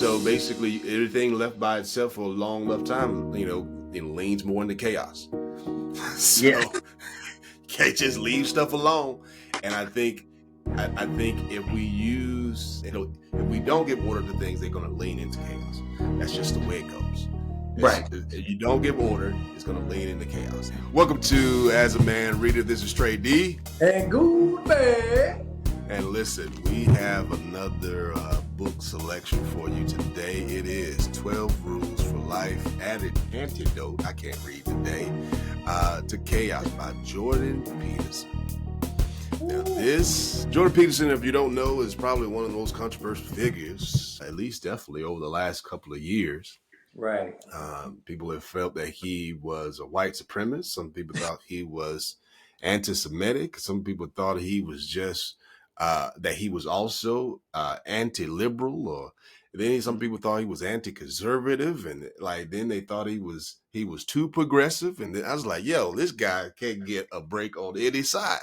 So basically, everything left by itself for a long enough time, it leans more into chaos. So Yeah. you can't just leave stuff alone. And I think if we don't give order to things, they're going to lean into chaos. That's just the way it goes. Right. If you don't give order, it's going to lean into chaos. Welcome to As a Man Readeth. This is Trey D. And Goolsby. And listen, we have another book selection for you today. It is 12 Rules for Life, Added Antidote, I can't read today, to Chaos by Jordan Peterson. Now this, Jordan Peterson, if you don't know, is probably one of the most controversial figures, at least definitely over the last couple of years. Right. People have felt that he was a white supremacist. Some people thought he was anti-Semitic. Some people thought he was just that he was also anti-liberal, or then some people thought he was anti-conservative, and then they thought he was too progressive. And then I was like, yo, this guy can't get a break on any side.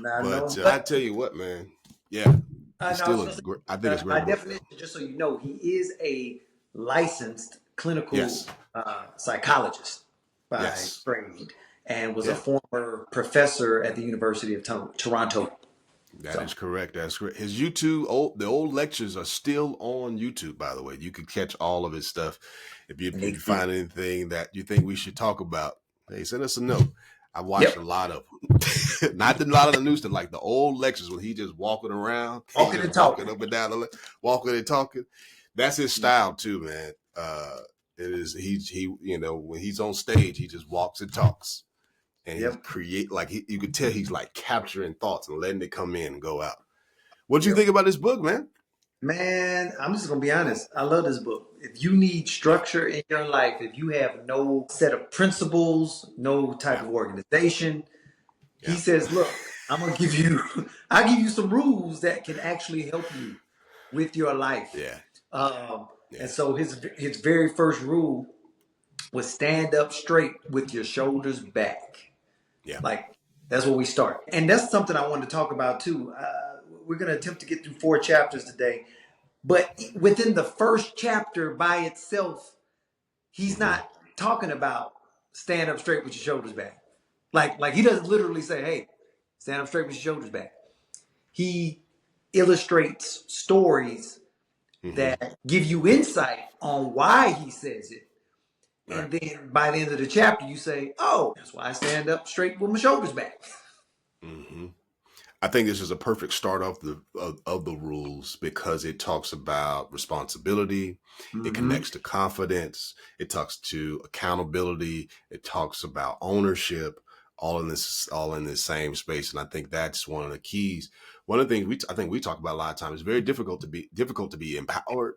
But I tell you what, man, yeah, I think it's a great book. Definition, just so you know, he is a licensed clinical psychologist by trade, and was a former professor at the University of Toronto. That is correct. That's correct. His YouTube, the old lectures are still on YouTube, by the way. You can catch all of his stuff. If you find anything that you think we should talk about, hey, send us a note. I watched a lot of them. Not a lot of the new stuff, like the old lectures when he just walking around, walking and talking up and down, walking and talking. That's his style too, man. It is he when he's on stage, he just walks and talks. And he create you could tell he's like capturing thoughts and letting it come in and go out. What do you think about this book, man? Man, I'm just gonna be honest. I love this book. If you need structure in your life, if you have no set of principles, no type of organization, he says, "Look, I'm gonna give you. I'll give you some rules that can actually help you with your life." And so his very first rule was stand up straight with your shoulders back. Yeah. Like, that's where we start. And that's something I wanted to talk about too. We're going to attempt to get through 4 chapters today. But within the first chapter by itself, he's not talking about stand up straight with your shoulders back. Like he doesn't literally say, hey, stand up straight with your shoulders back. He illustrates stories that give you insight on why he says it. And then by the end of the chapter, you say, oh, that's why I stand up straight with my shoulders back. Mm-hmm. I think this is a perfect start off of the rules because it talks about responsibility. It connects to confidence. It talks to accountability. It talks about ownership, all in this same space. And I think that's one of the keys. One of the things I think we talk about a lot of times, it's very difficult to be empowered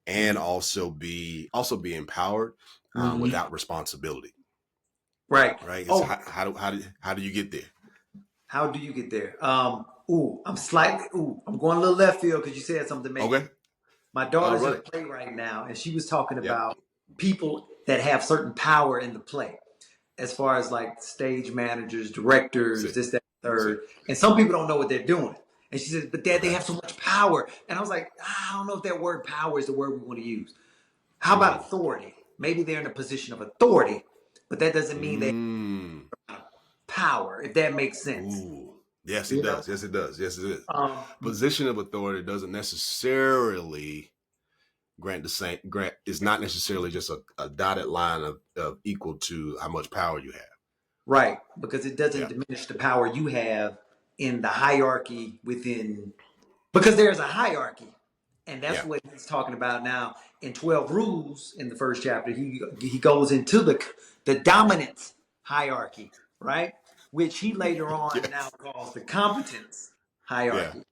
and also be empowered without responsibility. Right. So how do you get there? How do you get there? I'm going a little left field because you said something to me. Okay. My daughter's in a play right now, and she was talking about people that have certain power in the play, as far as like stage managers, directors, this, that, third. And some people don't know what they're doing. And she says, but Dad, they have so much power. And I was like, I don't know if that word power is the word we want to use. How about authority? Maybe they're in a position of authority, but that doesn't mean they power, if that makes sense. Ooh. Yes, it does. Yes, it does. Yes, it is. Position of authority doesn't necessarily is not necessarily just a dotted line of equal to how much power you have. Right, because it doesn't diminish the power you have in the hierarchy within, because there's a hierarchy. And that's what he's talking about now in 12 Rules in the first chapter. He goes into the dominance hierarchy, right? Which he later on now calls the competence hierarchy.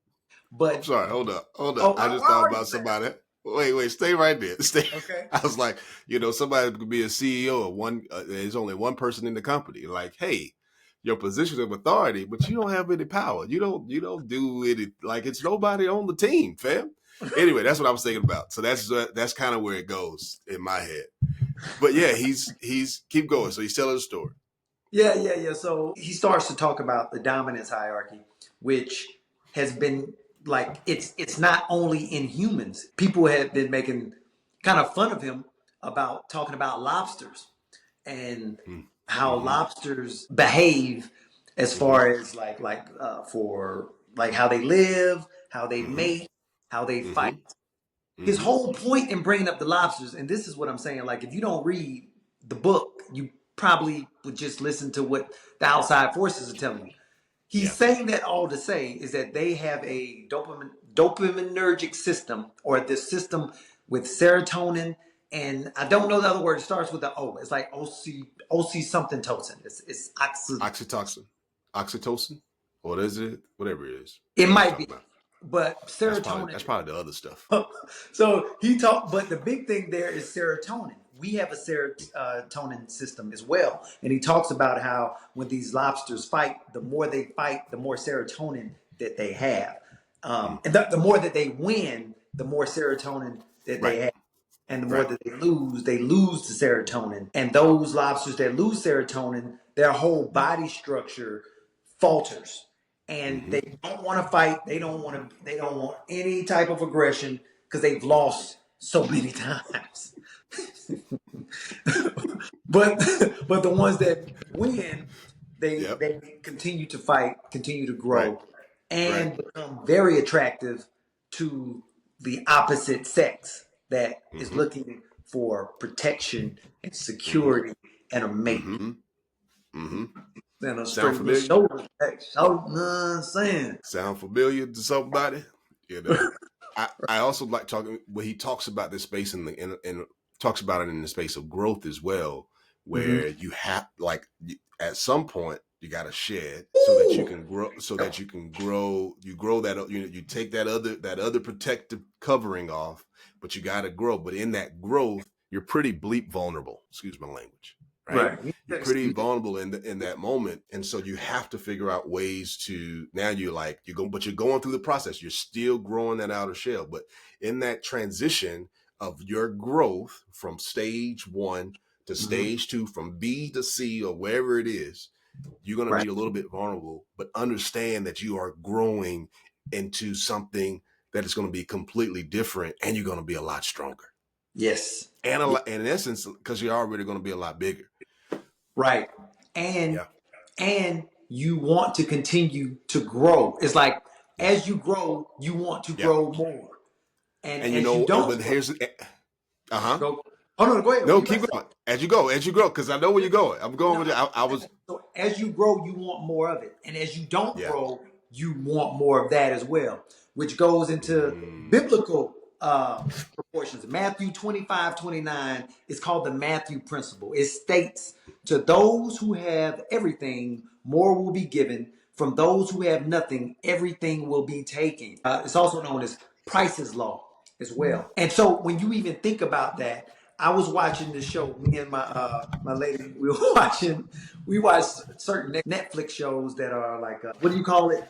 But I'm sorry, hold up. I just thought about somebody. Wait, stay right there. Okay. I was like, somebody could be a CEO of one. There's only one person in the company. Like, hey, your position of authority, but you don't have any power. You don't do it. Like, it's nobody on the team, fam. Anyway, that's what I was thinking about. So that's kind of where it goes in my head. But yeah, he's keep going. So he's telling a story. Yeah. So he starts to talk about the dominance hierarchy, which has been like, it's not only in humans. People have been making kind of fun of him about talking about lobsters and how Mm-hmm. lobsters behave as Mm-hmm. far as for like how they live, how they Mm-hmm. mate, how they Mm-hmm. fight. His Mm-hmm. whole point in bringing up the lobsters, and this is what I'm saying, like if you don't read the book, you probably would just listen to what the outside forces are telling you. He's Yeah. saying that all to say is that they have a dopaminergic system, or this system with serotonin, and I don't know the other word. It starts with the O. It's like OC something tocin. It's oxy. Oxytocin, oxytocin, what is it? Whatever it is. It I know what you're might be, talking about. but serotonin. That's probably the other stuff. So he talked, but the big thing there is serotonin. We have a serotonin system as well, and he talks about how when these lobsters fight, the more they fight, the more serotonin that they have, and the more that they win, the more serotonin that they Right. have. And the more Right. that they lose the serotonin. And those lobsters that lose serotonin, their whole body structure falters. And Mm-hmm. they don't want to fight. They don't want any type of aggression because they've lost so many times. but but the ones that win, Yep. they continue to fight, continue to Right. grow, Right. and become very attractive to the opposite sex that is Mm-hmm. looking for protection and Mm-hmm. security and a mate. Mm-hmm. Mm-hmm. And a Sound straight little familiar? shoulder. So, you know what I'm saying? Sound familiar to somebody? You know. I also like talking when he talks about this space in talks about it in the space of growth as well, Mm-hmm. where you have at some point you got to shed so that you can grow, you grow that, you take that other protective covering off, but you got to grow. But in that growth, you're pretty bleep vulnerable. Excuse my language, right? Right. You're pretty vulnerable in that moment, and so you have to figure out ways to, now but you're going through the process. You're still growing that outer shell, but in that transition of your growth from stage one to Mm-hmm. stage two, from B to C or wherever it is, you're going to Right. be a little bit vulnerable, but understand that you are growing into something that is going to be completely different, and you're going to be a lot stronger. Yes. And in essence, because you're already going to be a lot bigger. Right. And Yeah. and you want to continue to grow. It's like Yeah. as you grow, you want to Yeah. grow more. And And as you but don't grow, here's, uh-huh. go. Oh no, go ahead. What No, you about keep to say? going. As you grow, because I know where you're going. I'm going No, with you. I was, so as you grow, you want more of it, and as you don't yeah. grow, you want more of that as well, which goes into Mm, biblical proportions. Matthew 25:29 is called the Matthew principle. It states, "To those who have everything, more will be given. From those who have nothing, everything will be taken." It's also known as Price's Law as well. And so when you even think about that, I was watching the show. Me and my lady, we watched certain Netflix shows that are like what do you call it?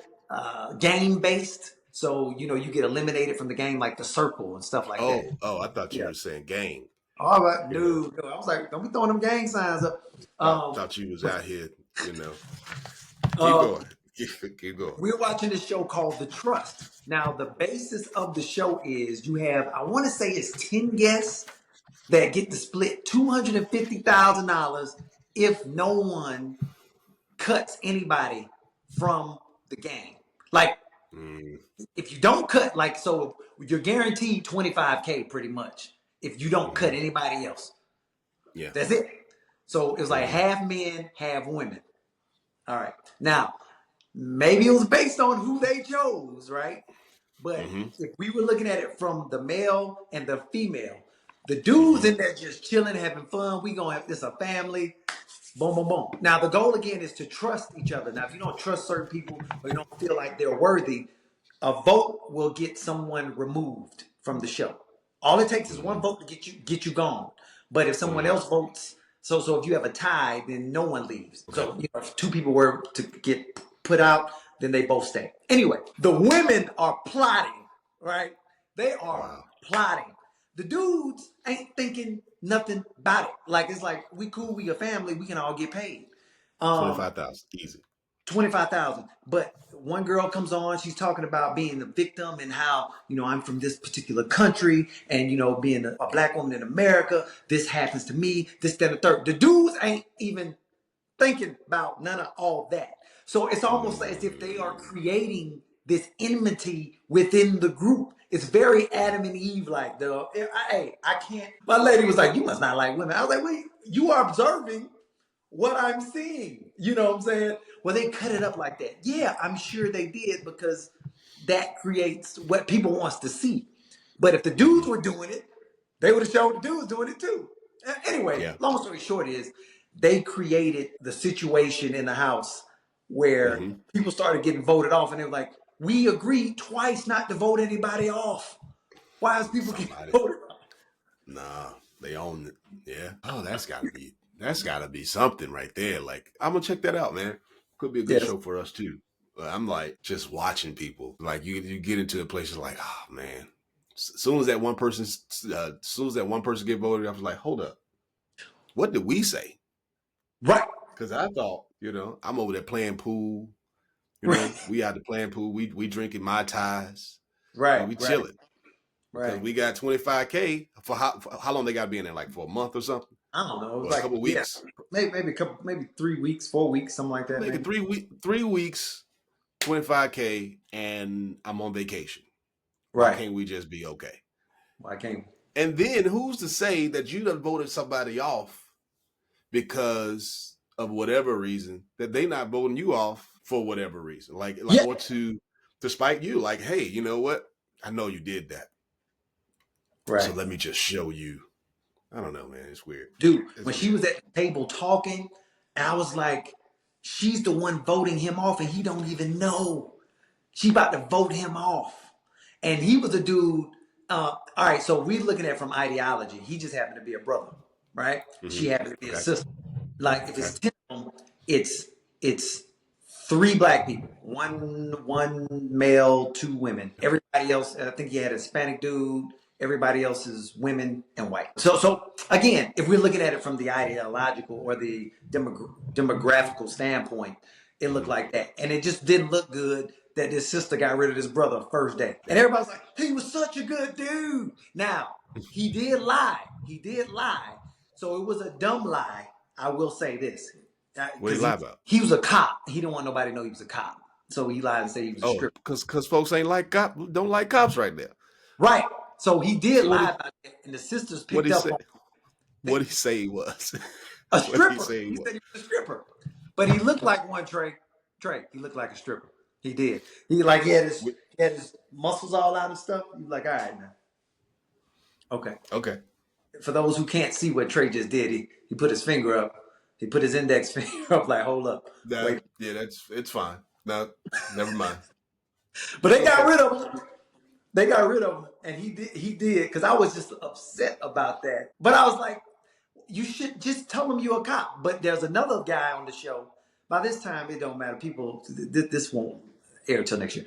Game based. So you get eliminated from the game, like the circle and stuff like that. I thought you Yeah. were saying gang. All right, You know, no. I was like, don't be throwing them gang signs up. thought you was But out here. You know, keep uh, going. Keep going. we're watching this show called The Trust. Now, the basis of the show is you have, I want to say it's 10 guests that get to split $250,000 if no one cuts anybody from the game. Like, Mm, if you don't cut, like, so you're guaranteed 25K pretty much if you don't mm-hmm. cut anybody else. Yeah. That's it. So it was like Mm-hmm. half men, half women. All right. Now, maybe it was based on who they chose, right? But Mm-hmm. if we were looking at it from the male and the female, the dudes Mm-hmm. in there just chilling, having fun. We gonna have this a family. Boom, boom, boom. Now the goal again is to trust each other. Now, if you don't trust certain people or you don't feel like they're worthy, a vote will get someone removed from the show. All it takes is Mm-hmm. one vote to get you gone. But if someone Mm-hmm. else votes, so if you have a tie, then no one leaves. Okay. So if two people were to get put out, then they both stay. Anyway, the women are plotting, right? They are Wow. plotting. The dudes ain't thinking nothing about it. Like it's like we cool, we a family, we can all get paid. Um, 25,000 easy. 25,000. But one girl comes on, she's talking about being the victim and how, I'm from this particular country and, being a black woman in America, this happens to me, this, that, and the third. The dudes ain't even thinking about none of all that. So it's almost like as if they are creating this enmity within the group. It's very Adam and Eve like, though. Hey, I can't. My lady was like, you must not like women. I was like, wait, you are observing what I'm seeing. You know what I'm saying? Well, they cut it up like that. Yeah, I'm sure they did because that creates what people wants to see. But if the dudes were doing it, they would have showed the dudes doing it too. Anyway, Yeah. long story short is they created the situation in the house where people started getting voted off and they were like, we agreed twice not to vote anybody off. Why is people getting Somebody. voted off? Nah, they own it. Yeah. Oh, that's gotta be something right there. Like, I'm gonna check that out, man. Could be a good Yes. show for us too. I'm like just watching people. Like you get into a place like, oh man. As soon as that one person get voted, I was like, hold up, what did we say? Right. Because I thought, I'm over there playing pool. Right. We out there playing pool. We drinking Mai Tais. Right. We Right. chilling because Right. we got 25K for how long they got to be in there? Like for a month or something, I don't know. It was or a like, couple yeah, weeks. maybe a couple, maybe 3 weeks, 4 weeks, something like I'm that, making maybe. 3 weeks, 25K, and I'm on vacation. Why Right. can't we just be okay? Well, I can't. And then who's to say that you done voted somebody off because of whatever reason that they not voting you off for whatever reason, like Yeah. or to spite you, like, hey, you know what? I know you did that, so Right. let me just show you. I don't know, man. It's weird. Dude, It's when she weird. was at the table talking, I was like, she's the one voting him off and he don't even know. She about to vote him off. And he was a dude. All right, so we're looking at it from ideology. He just happened to be a brother, right? She happened to be a Okay. sister. Like if Okay. it's 10 of them, it's three black people, one male, two women. Everybody else, I think he had a Hispanic dude. Everybody else is women and white. So again, if we're looking at it from the ideological or the demographical standpoint, it looked like that, and it just didn't look good that this sister got rid of this brother first day, and Yeah. everybody's like, he was such a good dude. Now he did lie. He did lie. So it was a dumb lie. I will say this What do because you lie about? he was a cop. He didn't want nobody to know he was a cop. So he lied and said he was a Oh, stripper. because folks ain't like don't like cops right there. Right. So he did So lie about it. And the sisters what picked he up say? on What he say he was? a What he stripper. say he He was? said he was a stripper. But he looked like one, Trey. Trey, he looked like a stripper. He did. He had his muscles all out and stuff. He was like, all right now. Okay. Okay. For those who can't see what Trey just did, he put his finger up. He put his index finger up like, hold up. No, Wait. yeah, it's fine. No, never mind. But It's they got okay. rid of him. They got rid of him, and he did because I was just upset about that. But I was like, you should just tell him you're a cop. But there's another guy on the show. By this time, it don't matter. People, this won't air till next year.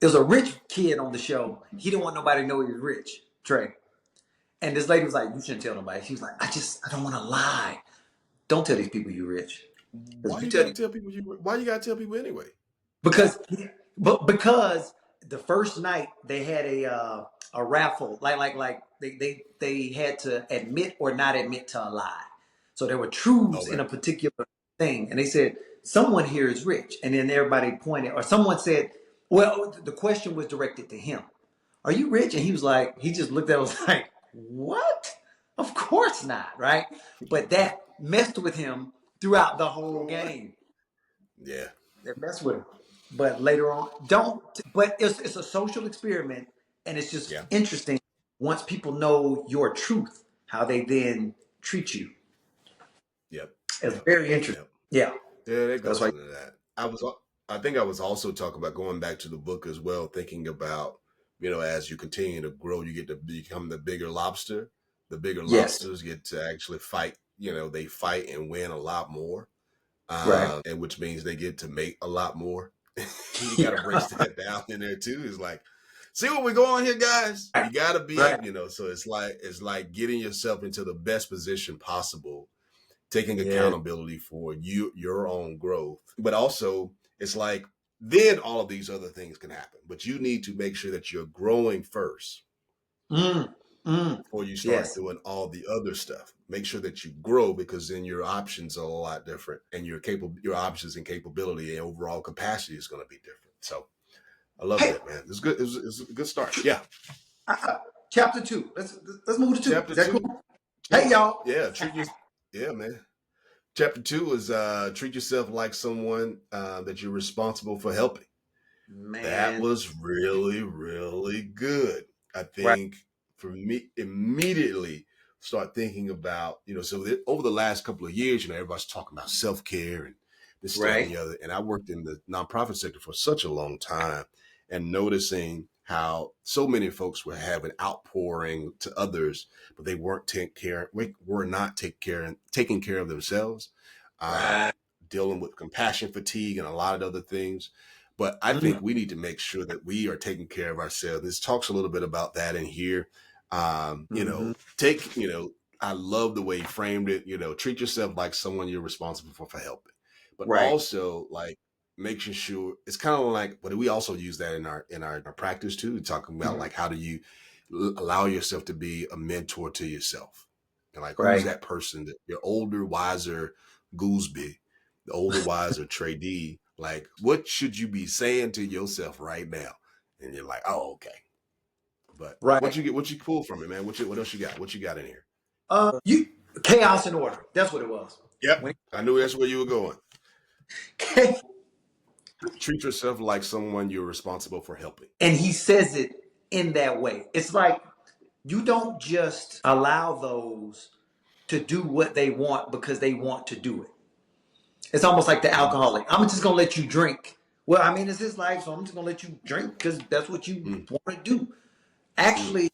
There's a rich kid on the show. He didn't want nobody to know he was rich, Trey. And this lady was like, you shouldn't tell nobody. She was like, I don't want to lie. Don't tell these people you're rich. Because Why if you you tell gotta these tell people Why you gotta tell people anyway? because because the first night they had a raffle like they had to admit or not admit to a lie. So there were truths in Okay. a particular thing, and they said someone here is rich, and then everybody pointed, or someone said, well, the question was directed to him. Are you rich? And he was like, he just looked at us like, what? Of course not, right? But that messed with him throughout the whole game. Yeah. That mess with him. But later on, don't. But it's a social experiment, and it's just Yeah. interesting once people know your truth, how they then treat you. Yep. It's Yep. very interesting. Yep. Yeah, Yeah, that that's goes why. into that. I think I was also talking about going back to the book as well, thinking about, as you continue to grow, you get to become the bigger lobster. The bigger Yes, lobsters get to actually fight. They fight and win a lot more, right. and which means they get to make a lot more. You got to break Yeah, that down in there too. It's like, see what we go on here, guys. right, You got to be right. able, so it's like getting yourself into the best position possible, taking Yeah, accountability for your own growth, but also it's like then all of these other things can happen. But you need to make sure that you're growing first Mm, mm, before you start yes. doing all the other stuff. Make sure that you grow, because then your options are a lot different, and your options and capability and overall capacity is going to be different. So I love Hey, that, man. It's good. It's a good start. Yeah. chapter 2. Let's move to 2. Chapter Is that two. cool? Hey, Treat y'all. yeah, treat you yeah, man. Chapter 2 is treat yourself like someone that you're responsible for helping. That Man. was really, really good. I Right. think for me, immediately start thinking about, so over the last couple of years, everybody's talking about self care and this, that, and Right. the other. And I worked in the nonprofit sector for such a long time, and noticing how so many folks were having outpouring to others, but they were not taking care of themselves, uh, Right. dealing with compassion fatigue and a lot of other things. But I Mm, think we need to make sure that we are taking care of ourselves. This talks a little bit about that in here. Um, you hmm know, take, I love the way he framed it. Treat yourself like someone you're responsible for helping, but Right. also like making sure it's kind of like, but we also use that in our practice too. Talking about Mhm. like how do you allow yourself to be a mentor to yourself, and like who's Right. that person that your older, wiser Goolsby, the older, wiser Trey D, like, what should you be saying to yourself right now? And you're like, oh, okay. But Right. what you pull from it, man? What else you got? What you got in here? You chaos and order. That's what it was. Yep. When I knew that's where you were going. he, Treat yourself like someone you're responsible for helping. and he says it in that way. It's like you don't just allow those to do what they want because they want to do it. It's almost like the Mm-hmm. alcoholic. I'm just gonna let you drink. Well, I mean, it's his life, so I'm just gonna let you drink because that's what you Mm-hmm. want to do. Mm-hmm. Actually,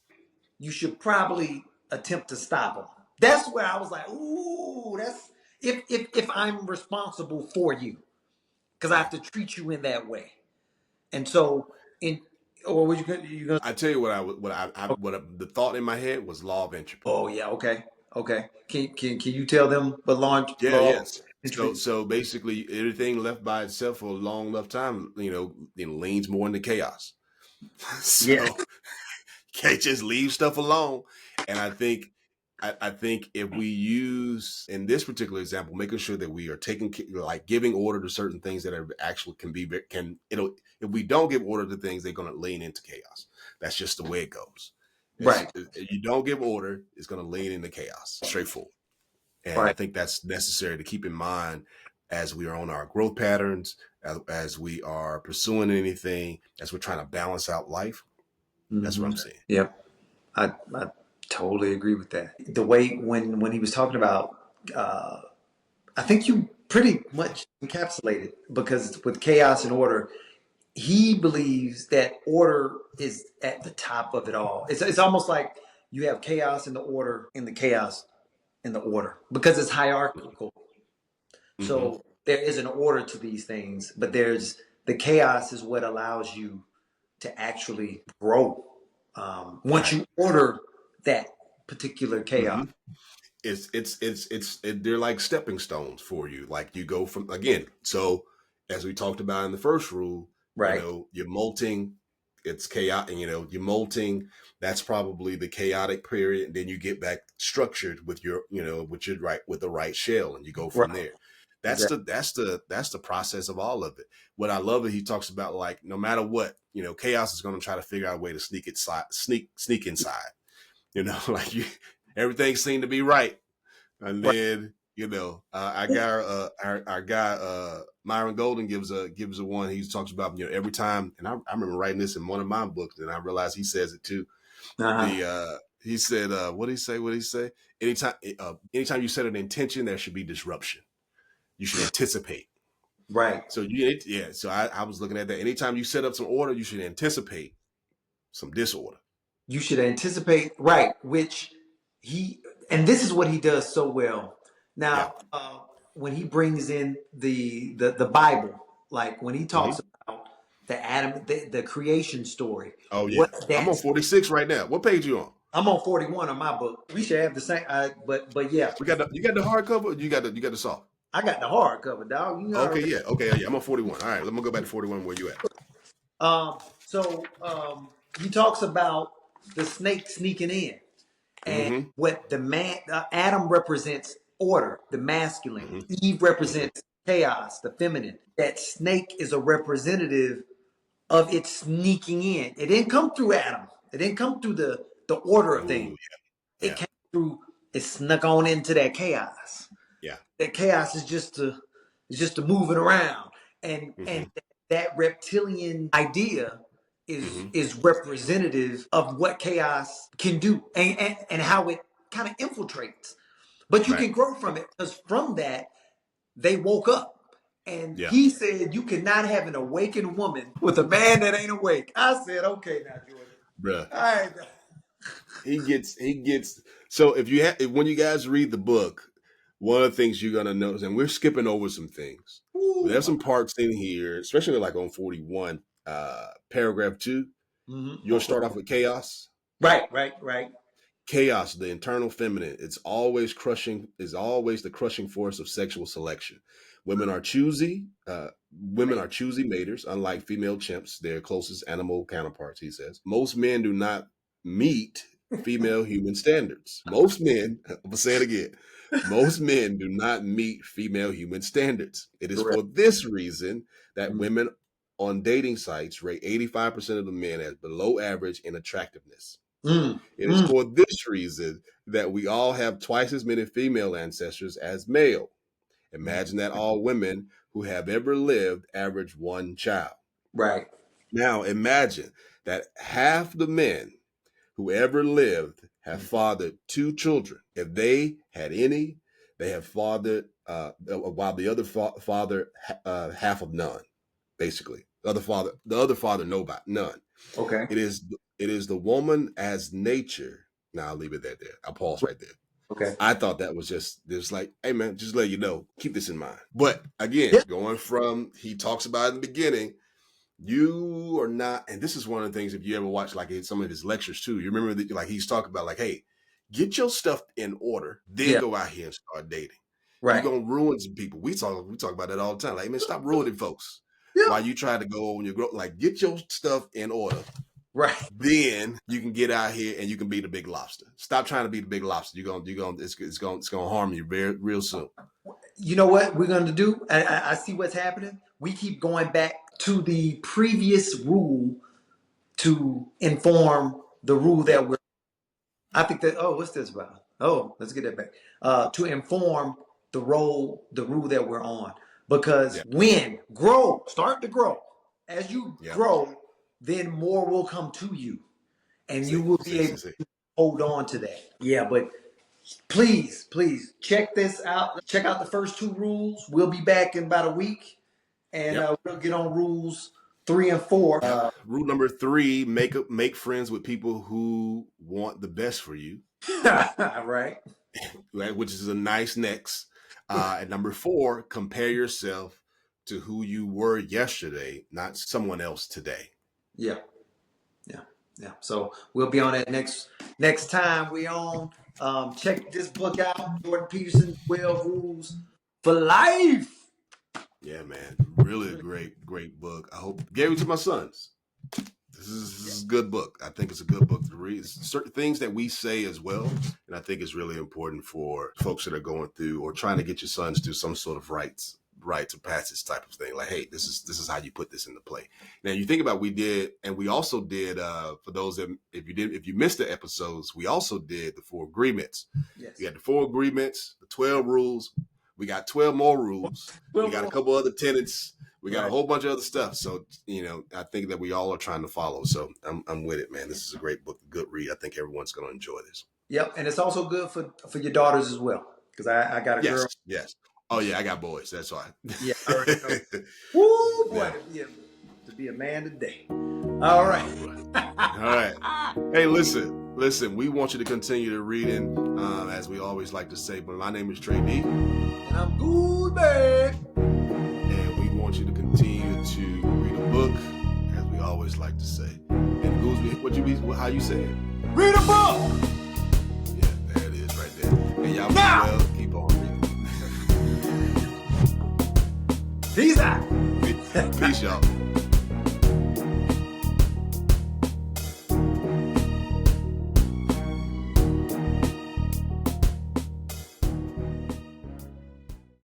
you should probably attempt to stop him. That's where I was like, ooh, that's if I'm responsible for you because I Yeah. have to treat you in that way. And so, in or was you gonna? I tell you the thought in my head was law of entropy. Oh yeah, okay, okay. Can you tell them the Yeah, law yes. So entropy? so basically everything left by itself for a long enough time, leans more into chaos. Yeah. So can't just leave stuff alone. And I think if we use in this particular example, making sure that we are like giving order to certain things that are actually if we don't give order to things, they're going to lean into chaos. That's just the way it goes. Right. You don't give order, it's going to lean into chaos. Straightforward. And I Right. think that's necessary to keep in mind as we are on our growth patterns, as we are pursuing anything, as we're trying to balance out life. That's what Mm-hmm. I'm saying. Yep. I totally agree with that. The way when he was talking about, uh, I think you pretty much encapsulated because with chaos and order, he believes that order is at the top of it all. It's almost like you have chaos in the order in the chaos in the order because it's hierarchical. Mm-hmm. So there is an order to these things, but there's the chaos is what allows you to actually grow. Once Right. you order that particular chaos, Mm-hmm. They're like stepping stones for you. Like you go from again. So as we talked about in the first rule, right? you're molting. It's chaotic. You're molting. That's probably the chaotic period. And then you get back structured with with the right shell, and you go from Right. there. That's Exactly. the process of all of it. What I love is he talks about like no matter what, chaos is going to try to figure out a way to sneak inside. Like everything seemed to be right, and Right. then our guy Myron Golden gives a one. He talks about every time, and I remember writing this in one of my books, and I realized he says it too. Uh-huh. He said, what did he say? What did he say? Anytime you set an intention, there should be disruption. You should anticipate. Right. So yeah. So I was looking at that. Anytime you set up some order, you should anticipate some disorder. You should anticipate, right, which he, and this is what he does so well. Yeah. Now, when he brings in the Bible, like when he talks Mm-hmm. about the Adam, the creation story, Oh yeah. what I'm on that's, 46 right now. What page you on? I'm on 41 on my book. We should have the same, but yeah, You got the hardcover. Or you got the soft. I got the hardcover, dog. You Okay, already. yeah. Okay, yeah. I'm on 41. All right, let me go back to 41. Where you at? He talks about the snake sneaking in, and Mm-hmm. what the man Adam represents order, the masculine. Mm-hmm. Eve represents chaos, the feminine. That snake is a representative of it sneaking in. It didn't come through Adam. It didn't come through the order of things. Ooh, It yeah. came through. It snuck on into that chaos. Yeah. That chaos is just a moving around, and Mm-hmm. that reptilian idea Mm-hmm. is representative of what chaos can do, and how it kind of infiltrates. But you Right. can grow from it, because from that they woke up. And Yeah. he said you cannot have an awakened woman with a man that ain't awake. I said, okay, now Jordan. Bruh. All right. He gets so when you guys read the book, one of the things you're gonna notice, and we're skipping over some things, but Ooh. there's some parts in here, especially like on 41, paragraph 2. You'll start off with chaos. Right. Chaos, the internal feminine, is always the crushing force of sexual selection. Women are choosy. Women are choosy maters, unlike female chimps, their closest animal counterparts, he says. Most men do not meet female human standards. Most men, I'm going to say it again, most men do not meet female human standards. It is Correct. for this reason that women on dating sites rate 85% of the men as below average in attractiveness. It is for this reason that we all have twice as many female ancestors as male. Imagine that all women who have ever lived average one child. Right. Now imagine that half the men who ever lived have fathered two children. If they had any, they have fathered, while the other father half of none, basically. The other father, none. Okay. It is the woman as nature. Now I'll leave it there. I'll pause right there. Okay. I thought that was just like, hey man, just let you know, keep this in mind. But again, going from he talks about in the beginning, you are not, and this is one of the things if you ever watch like some of his lectures too, you remember that like he's talking about like, hey, get your stuff in order, then go out here and start dating. Right. You're gonna ruin some people. We talk about that all the time. Like, man, stop ruining folks. Yeah. While you try to go on your growth, like get your stuff in order. Right. Then you can get out here and you can be the big lobster. Stop trying to be the big lobster. It's gonna harm you real soon. You know what we're going to do? I see what's happening. We keep going back to the previous rule to inform the rule that we're. I think that. Oh, what's this about? Oh, let's get that back. To inform the rule that we're on, because start to grow. As you grow, then more will come to you, and you will be able to hold on to that. Yeah, but please check this out. Check out the first two rules. We'll be back in about a week, and we'll get on rules 3 and 4. Rule number 3: make friends with people who want the best for you. Right, which is a nice next. And number 4: compare yourself to who you were yesterday, not someone else today. Yeah. So we'll be on that next time we on. Check this book out, Jordan Peterson, 12 Rules for Life. Yeah, man, really great book. I hope gave it to my sons. This is a good book. I think it's a good book to read. Certain things that we say as well, and I think it's really important for folks that are going through or trying to get your sons to some sort of rites of passage type of thing. Like, hey, this is how you put this into play. Now you think about we also did for those that if you missed the episodes, we also did the 4 agreements. Yes. We had the 4 agreements, the 12 rules. We got 12 more rules. We got a couple other tenets. We got a whole bunch of other stuff. So, I think that we all are trying to follow. So I'm with it, man. This is a great book, a good read. I think everyone's going to enjoy this. Yep. And it's also good for your daughters as well. Because I got a girl. Yes. Oh yeah, I got boys. That's why. Yeah. Woo, boy, to be a man today. All right. All right. Hey, listen. We want you to continue to reading, as we always like to say. But my name is Trey D, and I'm Goolsby. And we want you to continue to read a book, as we always like to say. And Goolsby, how you say it? Read a book. Yeah, there it is, right there. And y'all be well. Keep on reading. Peace out. Peace, y'all.